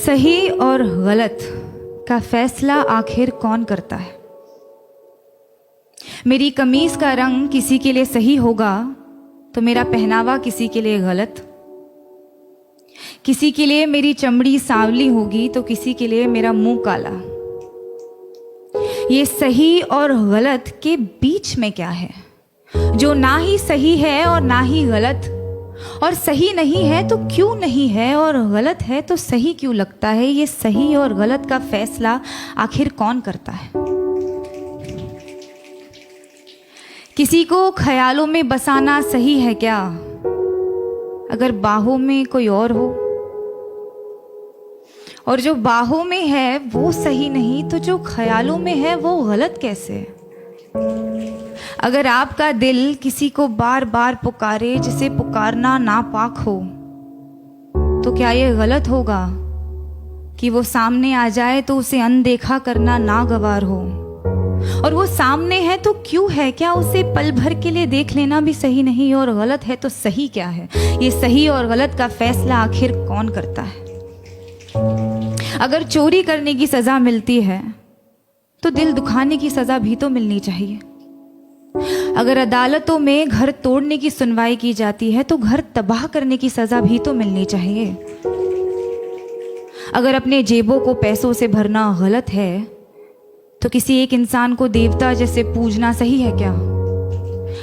सही और गलत का फैसला आखिर कौन करता है? मेरी कमीज का रंग किसी के लिए सही होगा तो मेरा पहनावा किसी के लिए गलत। किसी के लिए मेरी चमड़ी सांवली होगी तो किसी के लिए मेरा मुंह काला। ये सही और गलत के बीच में क्या है, जो ना ही सही है और ना ही गलत, और सही नहीं है तो क्यों नहीं है, और गलत है तो सही क्यों लगता है? ये सही और गलत का फैसला आखिर कौन करता है? किसी को ख्यालों में बसाना सही है क्या, अगर बाहों में कोई और हो? और जो बाहों में है वो सही नहीं तो जो ख्यालों में है वो गलत कैसे? अगर आपका दिल किसी को बार बार पुकारे जिसे पुकारना नापाक हो, तो क्या ये गलत होगा कि वो सामने आ जाए तो उसे अनदेखा करना नागवार हो? और वो सामने है तो क्यों है? क्या उसे पल भर के लिए देख लेना भी सही नहीं? और गलत है तो सही क्या है? ये सही और गलत का फैसला आखिर कौन करता है? अगर चोरी करने की सजा मिलती है तो दिल दुखाने की सजा भी तो मिलनी चाहिए। अगर अदालतों में घर तोड़ने की सुनवाई की जाती है तो घर तबाह करने की सजा भी तो मिलनी चाहिए। अगर अपने जेबों को पैसों से भरना गलत है तो किसी एक इंसान को देवता जैसे पूजना सही है क्या?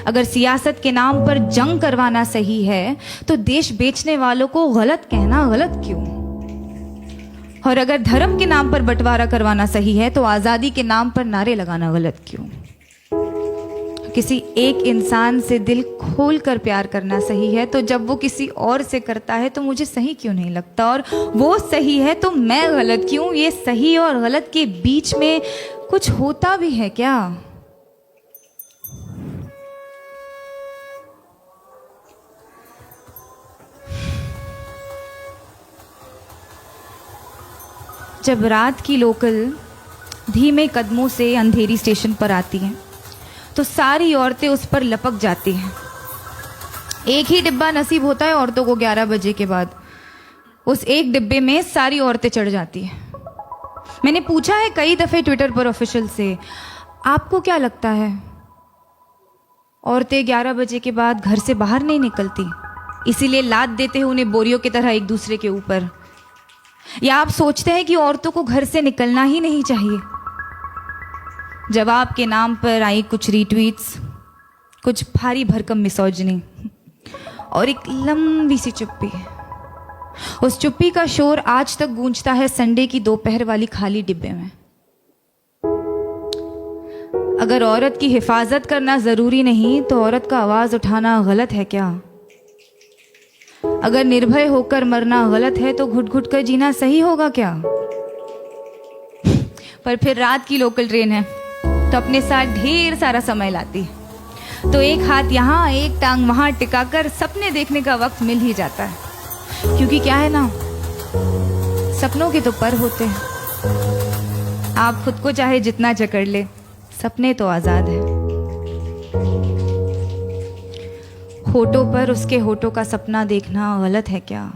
अगर सियासत के नाम पर जंग करवाना सही है तो देश बेचने वालों को गलत कहना गलत क्यों? और अगर धर्म के नाम पर बंटवारा करवाना सही है तो आज़ादी के नाम पर नारे लगाना गलत क्यों? किसी एक इंसान से दिल खोल कर प्यार करना सही है तो जब वो किसी और से करता है तो मुझे सही क्यों नहीं लगता? और वो सही है तो मैं गलत क्यों? ये सही और गलत के बीच में कुछ होता भी है क्या? जब रात की लोकल धीमे कदमों से अंधेरी स्टेशन पर आती है तो सारी औरतें उस पर लपक जाती हैं। एक ही डिब्बा नसीब होता है औरतों को 11 बजे के बाद। उस एक डिब्बे में सारी औरतें चढ़ जाती हैं। मैंने पूछा है कई दफ़े ट्विटर पर ऑफिशियल से, आपको क्या लगता है औरतें 11 बजे के बाद घर से बाहर नहीं निकलती, इसीलिए लाद देते हैं उन्हें बोरियों की तरह एक दूसरे के ऊपर? या आप सोचते हैं कि औरतों को घर से निकलना ही नहीं चाहिए? जवाब के नाम पर आई कुछ रीट्वीट्स, कुछ भारी भरकम मिसोजिनी और एक लंबी सी चुप्पी। उस चुप्पी का शोर आज तक गूंजता है संडे की दोपहर वाली खाली डिब्बे में। अगर औरत की हिफाजत करना जरूरी नहीं तो औरत का आवाज उठाना गलत है क्या? अगर निर्भय होकर मरना गलत है तो घुट घुट कर जीना सही होगा क्या? पर फिर रात की लोकल ट्रेन है तो अपने साथ ढेर सारा समय लाती है, तो एक हाथ यहाँ एक टांग वहां टिकाकर सपने देखने का वक्त मिल ही जाता है। क्योंकि क्या है ना, सपनों के तो पर होते हैं। आप खुद को चाहे जितना जकड़ ले, सपने तो आजाद है। होठों पर उसके होठों का सपना देखना गलत है क्या?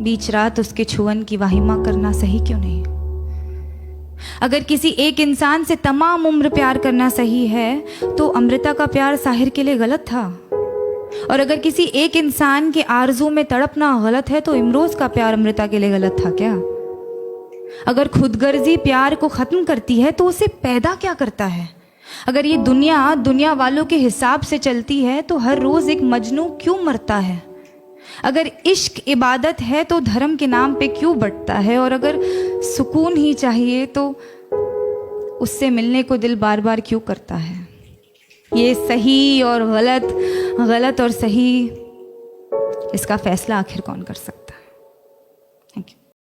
बीच रात उसके छुअन की वाहिमा करना सही क्यों नहीं? अगर किसी एक इंसान से तमाम उम्र प्यार करना सही है तो अमृता का प्यार साहिर के लिए गलत था। और अगर किसी एक इंसान के आरज़ू में तड़पना गलत है तो इमरोज का प्यार अमृता के लिए गलत था क्या? अगर खुदगर्जी प्यार को खत्म करती है तो उसे पैदा क्या करता है? अगर ये दुनिया वालों के हिसाब से चलती है तो हर रोज एक मजनू क्यों मरता है? अगर इश्क इबादत है तो धर्म के नाम पे क्यों बंटता है? और अगर सुकून ही चाहिए तो उससे मिलने को दिल बार बार क्यों करता है? ये सही और गलत, गलत और सही, इसका फैसला आखिर कौन कर सकता है? Thank you.